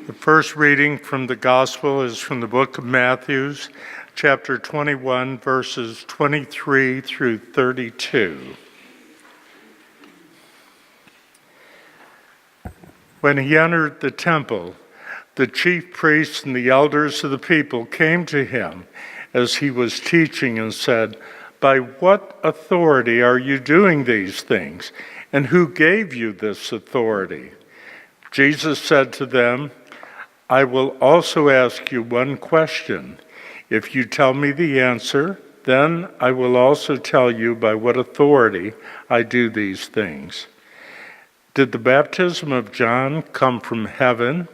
The first reading from the Gospel is from the book of Matthew, chapter 21, verses 23 through 32. When he entered the temple, the chief priests and the elders of the people came to him as he was teaching and said, "By what authority are you doing these things? And who gave you this authority?" Jesus said to them, "I will also ask you one question. If you tell me the answer, then I will also tell you by what authority I do these things. Did the baptism of John come from heaven,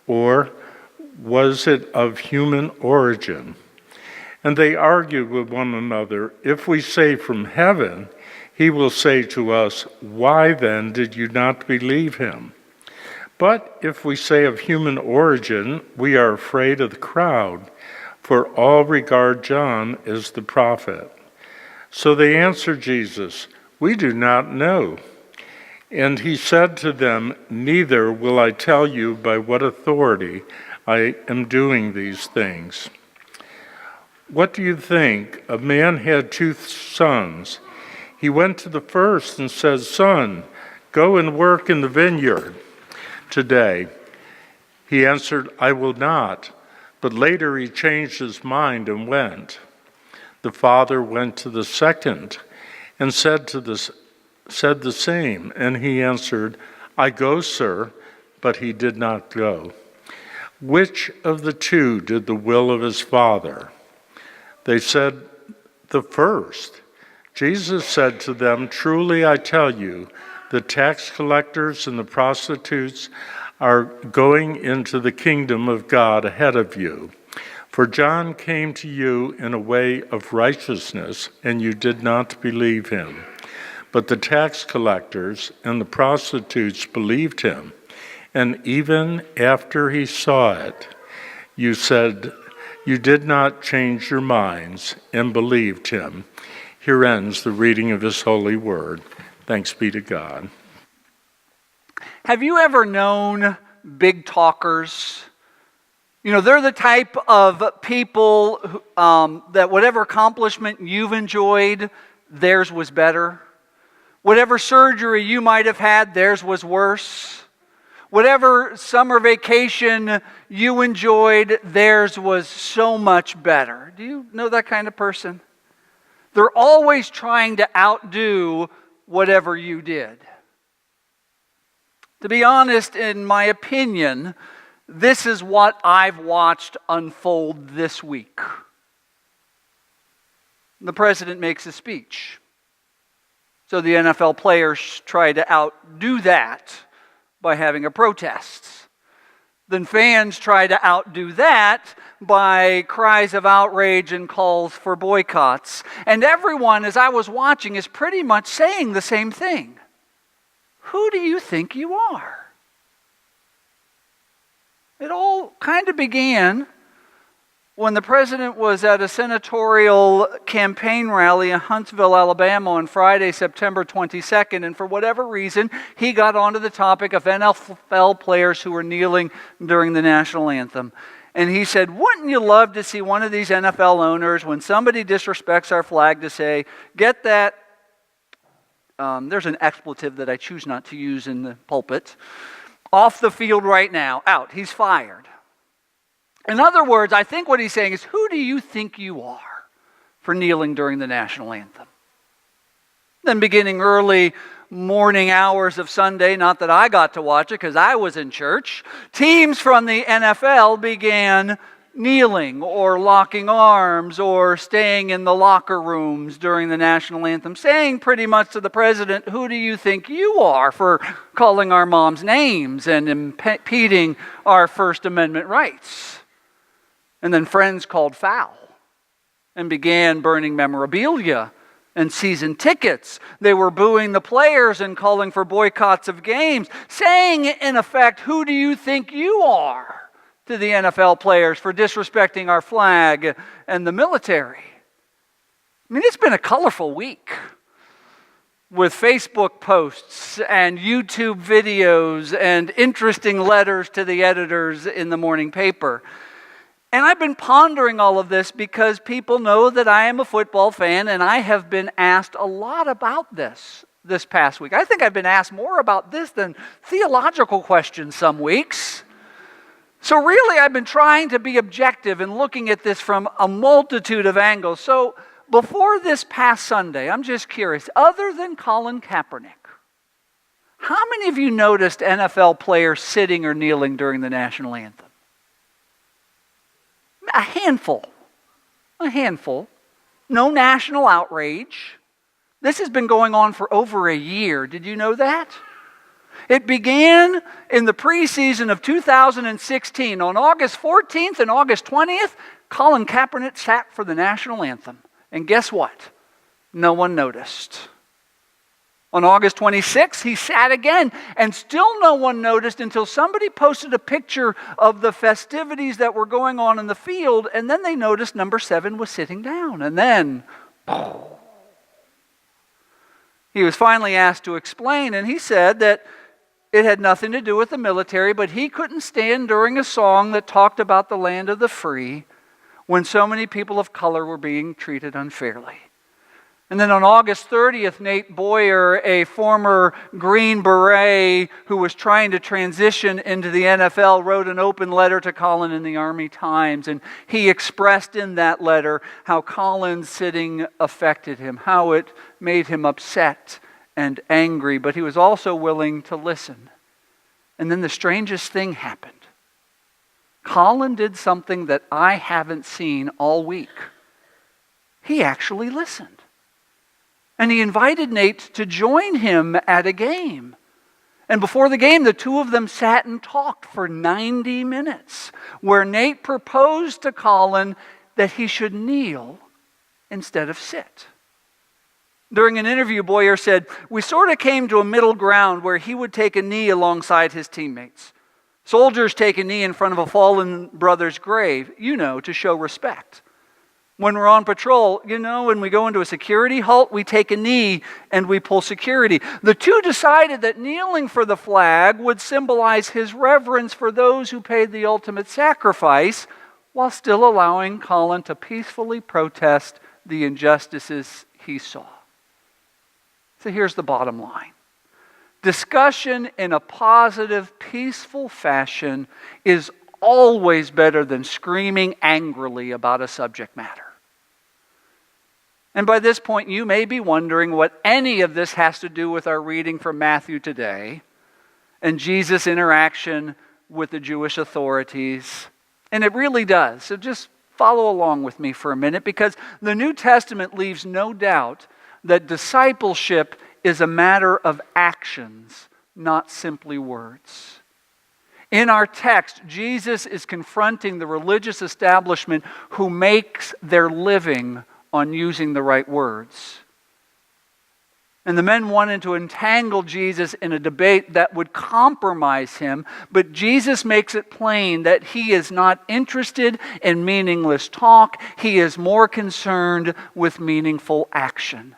or was it of human origin?" And they argued with one another. "If we say from heaven, he will say to us, 'Why then did you not believe him?' But if we say of human origin, we are afraid of the crowd, for all regard John as the prophet." So they answered Jesus, "We do not know." And he said to them, "Neither will I tell you by what authority I am doing these things. What do you think? A man had 2 sons. He went to the first and said, 'Son, go and work in the vineyard today.' He answered, 'I will not.' But later he changed his mind and went. The father went to the second and said the same. And he answered, 'I go, sir.' But he did not go. Which of the 2 did the will of his father?" They said, "The first." Jesus said to them, "Truly I tell you, the tax collectors and the prostitutes are going into the kingdom of God ahead of you. For John came to you in a way of righteousness, and you did not believe him. But the tax collectors and the prostitutes believed him. And even after he saw it, you said you did not change your minds and believed him." Here ends the reading of his holy word. Thanks be to God. Have you ever known big talkers? You know, they're the type of people that whatever accomplishment you've enjoyed, theirs was better. Whatever surgery you might have had, theirs was worse. Whatever summer vacation you enjoyed, theirs was so much better. Do you know that kind of person? They're always trying to outdo whatever you did. To be honest, in my opinion, this is what I've watched unfold this week. The president makes a speech. So the NFL players try to outdo that by having a protest. Then fans try to outdo that by cries of outrage and calls for boycotts. And everyone, as I was watching, is pretty much saying the same thing. Who do you think you are? It all kind of began when the president was at a senatorial campaign rally in Huntsville, Alabama on Friday, September 22nd, and for whatever reason, he got onto the topic of NFL players who were kneeling during the national anthem. And he said, "Wouldn't you love to see one of these NFL owners, when somebody disrespects our flag, to say, 'Get that,'" there's an expletive that I choose not to use in the pulpit, "off the field right now, out, he's fired." In other words, I think what he's saying is, who do you think you are for kneeling during the national anthem? Then beginning early morning hours of Sunday, not that I got to watch it because I was in church, teams from the NFL began kneeling or locking arms or staying in the locker rooms during the national anthem, saying pretty much to the president, "Who do you think you are for calling our moms names and impeding our First Amendment rights?" And then friends called foul and began burning memorabilia and season tickets. They were booing the players and calling for boycotts of games, saying in effect, "Who do you think you are?" to the NFL players for disrespecting our flag and the military. I mean, it's been a colorful week. with Facebook posts and YouTube videos and interesting letters to the editors in the morning paper. And I've been pondering all of this because people know that I am a football fan, and I have been asked a lot about this past week. I think I've been asked more about this than theological questions some weeks. So really, I've been trying to be objective and looking at this from a multitude of angles. So before this past Sunday, I'm just curious, other than Colin Kaepernick, how many of you noticed NFL players sitting or kneeling during the national anthem? A handful. No national outrage. This has been going on for over a year. Did you know that? It began in the preseason of 2016. On August 14th and August 20th, Colin Kaepernick sat for the national anthem. And guess what? No one noticed. On August 26th, he sat again, and still no one noticed until somebody posted a picture of the festivities that were going on in the field, and then they noticed number 7 was sitting down. And then, he was finally asked to explain, and he said that it had nothing to do with the military, but he couldn't stand during a song that talked about the land of the free when so many people of color were being treated unfairly. And then on August 30th, Nate Boyer, a former Green Beret who was trying to transition into the NFL, wrote an open letter to Colin in the Army Times. And he expressed in that letter how Colin's sitting affected him, how it made him upset and angry, but he was also willing to listen. And then the strangest thing happened. Colin did something that I haven't seen all week. He actually listened. And he invited Nate to join him at a game. And before the game, the two of them sat and talked for 90 minutes, where Nate proposed to Colin that he should kneel instead of sit. During an interview, Boyer said, "We sort of came to a middle ground where he would take a knee alongside his teammates. Soldiers take a knee in front of a fallen brother's grave, to show respect. When we're on patrol, when we go into a security halt, we take a knee and we pull security." The two decided that kneeling for the flag would symbolize his reverence for those who paid the ultimate sacrifice, while still allowing Colin to peacefully protest the injustices he saw. So here's the bottom line. Discussion in a positive, peaceful fashion is always better than screaming angrily about a subject matter. And by this point, you may be wondering what any of this has to do with our reading from Matthew today and Jesus' interaction with the Jewish authorities. And it really does. So just follow along with me for a minute, because the New Testament leaves no doubt that discipleship is a matter of actions, not simply words. In our text, Jesus is confronting the religious establishment who makes their living on using the right words. And the men wanted to entangle Jesus in a debate that would compromise him, but Jesus makes it plain that he is not interested in meaningless talk. He is more concerned with meaningful action.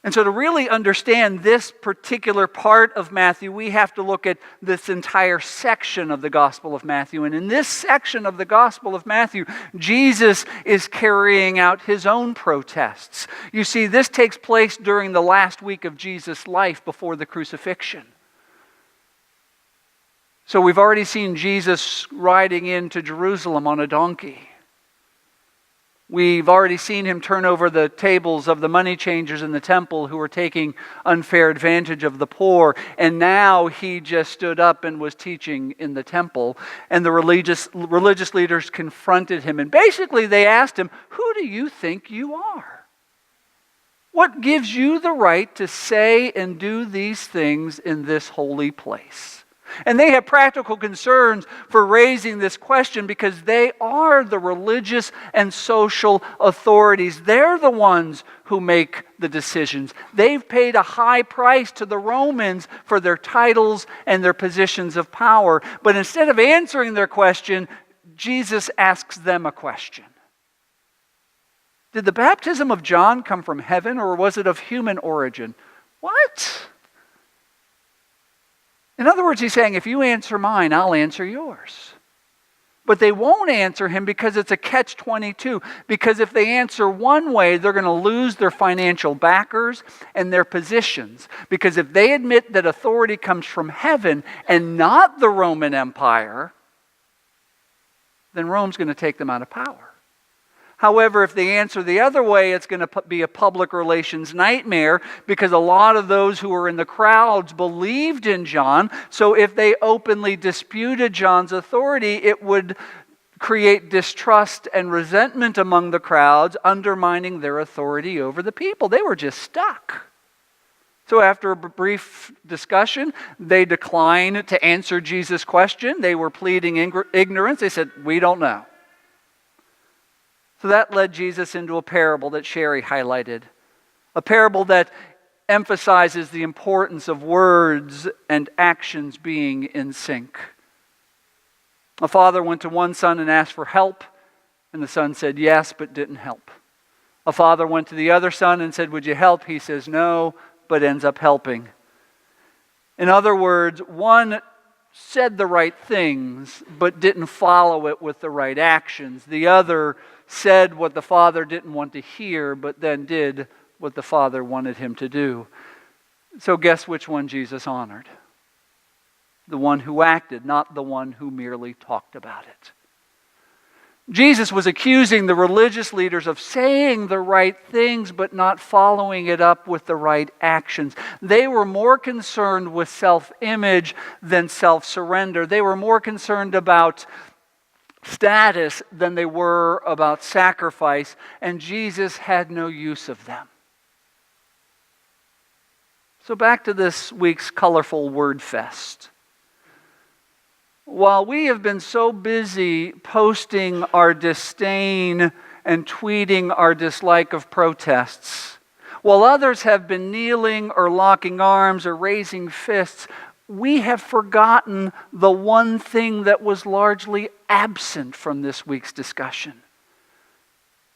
And so to really understand this particular part of Matthew, we have to look at this entire section of the Gospel of Matthew. And in this section of the Gospel of Matthew, Jesus is carrying out his own protests. You see, this takes place during the last week of Jesus' life before the crucifixion. So we've already seen Jesus riding into Jerusalem on a donkey. We've already seen him turn over the tables of the money changers in the temple who were taking unfair advantage of the poor. And now he just stood up and was teaching in the temple. And the religious leaders confronted him. And basically they asked him, "Who do you think you are? What gives you the right to say and do these things in this holy place?" And they have practical concerns for raising this question because they are the religious and social authorities. They're the ones who make the decisions. They've paid a high price to the Romans for their titles and their positions of power. But instead of answering their question, Jesus asks them a question. Did the baptism of John come from heaven, or was it of human origin? What? In other words, he's saying, if you answer mine, I'll answer yours. But they won't answer him because it's a catch-22. Because if they answer one way, they're going to lose their financial backers and their positions. Because if they admit that authority comes from heaven and not the Roman Empire, then Rome's going to take them out of power. However, if they answer the other way, it's going to be a public relations nightmare because a lot of those who were in the crowds believed in John. So if they openly disputed John's authority, it would create distrust and resentment among the crowds, undermining their authority over the people. They were just stuck. So after a brief discussion, they declined to answer Jesus' question. They were pleading ignorance. They said, "We don't know." So that led Jesus into a parable that Sherry highlighted. A parable that emphasizes the importance of words and actions being in sync. A father went to one son and asked for help, and the son said yes, but didn't help. A father went to the other son and said, "Would you help?" He says no, but ends up helping. In other words, one said the right things, but didn't follow it with the right actions. The other said what the father didn't want to hear, but then did what the father wanted him to do. So guess which one Jesus honored? The one who acted, not the one who merely talked about it. Jesus was accusing the religious leaders of saying the right things, but not following it up with the right actions. They were more concerned with self-image than self-surrender. They were more concerned about status than they were about sacrifice, and Jesus had no use of them. So back to this week's colorful word fest. While we have been so busy posting our disdain and tweeting our dislike of protests, while others have been kneeling or locking arms or raising fists, we have forgotten the one thing that was largely absent from this week's discussion.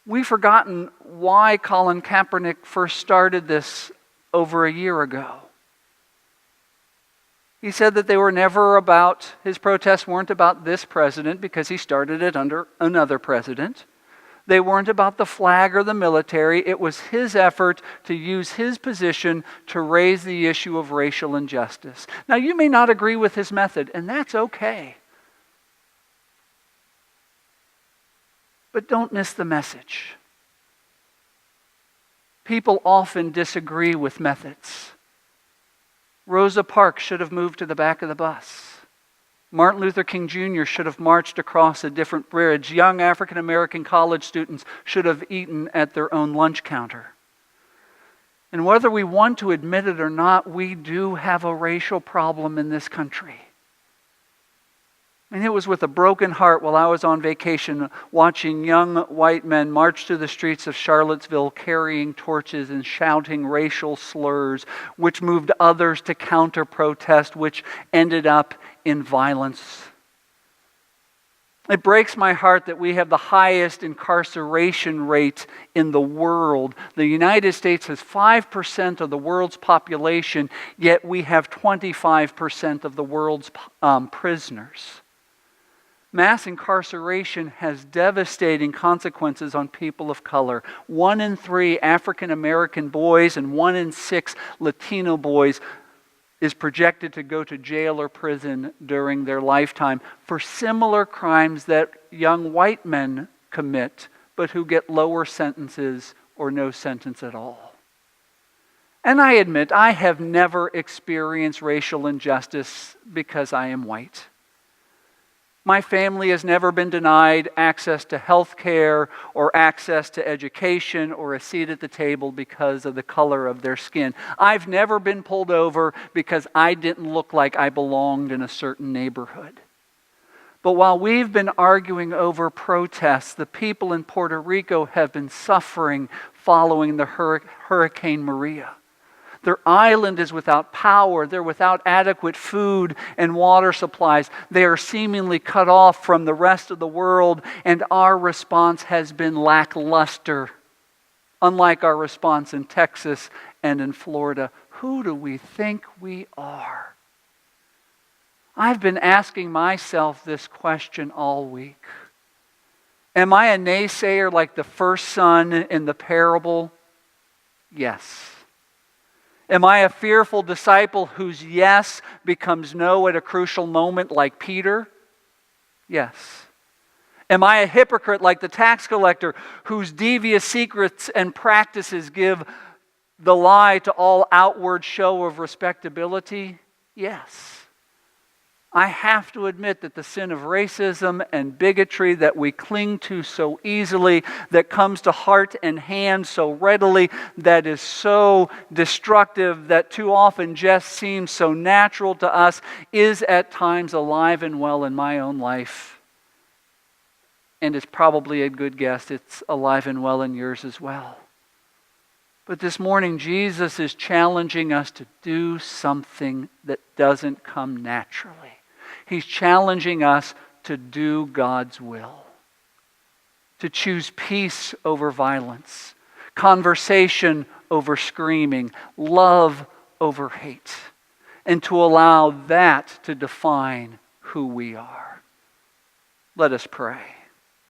We've forgotten why Colin Kaepernick first started this over a year ago. He said that his protests weren't about this president because he started it under another president. They weren't about the flag or the military. It was his effort to use his position to raise the issue of racial injustice. Now, you may not agree with his method, and that's okay. But don't miss the message. People often disagree with methods. Rosa Parks should have moved to the back of the bus. Martin Luther King Jr. should have marched across a different bridge. Young African American college students should have eaten at their own lunch counter. And whether we want to admit it or not, we do have a racial problem in this country. And it was with a broken heart while I was on vacation watching young white men march through the streets of Charlottesville carrying torches and shouting racial slurs, which moved others to counter-protest, which ended up in violence. It breaks my heart that we have the highest incarceration rate in the world. The United States has 5% of the world's population, yet we have 25% of the world's prisoners. Mass incarceration has devastating consequences on people of color. 1 in 3 African American boys and 1 in 6 Latino boys is projected to go to jail or prison during their lifetime for similar crimes that young white men commit, but who get lower sentences or no sentence at all. And I admit, I have never experienced racial injustice because I am white. My family has never been denied access to health care or access to education or a seat at the table because of the color of their skin. I've never been pulled over because I didn't look like I belonged in a certain neighborhood. But while we've been arguing over protests, the people in Puerto Rico have been suffering following the Hurricane Maria. Their island is without power. They're without adequate food and water supplies. They are seemingly cut off from the rest of the world, and our response has been lackluster, unlike our response in Texas and in Florida. Who do we think we are? I've been asking myself this question all week. Am I a naysayer like the first son in the parable? Yes. Am I a fearful disciple whose yes becomes no at a crucial moment like Peter? Yes. Am I a hypocrite like the tax collector whose devious secrets and practices give the lie to all outward show of respectability? Yes. I have to admit that the sin of racism and bigotry that we cling to so easily, that comes to heart and hand so readily, that is so destructive, that too often just seems so natural to us, is at times alive and well in my own life. And it's probably a good guess it's alive and well in yours as well. But this morning, Jesus is challenging us to do something that doesn't come naturally. He's challenging us to do God's will, to choose peace over violence, conversation over screaming, love over hate, and to allow that to define who we are. Let us pray.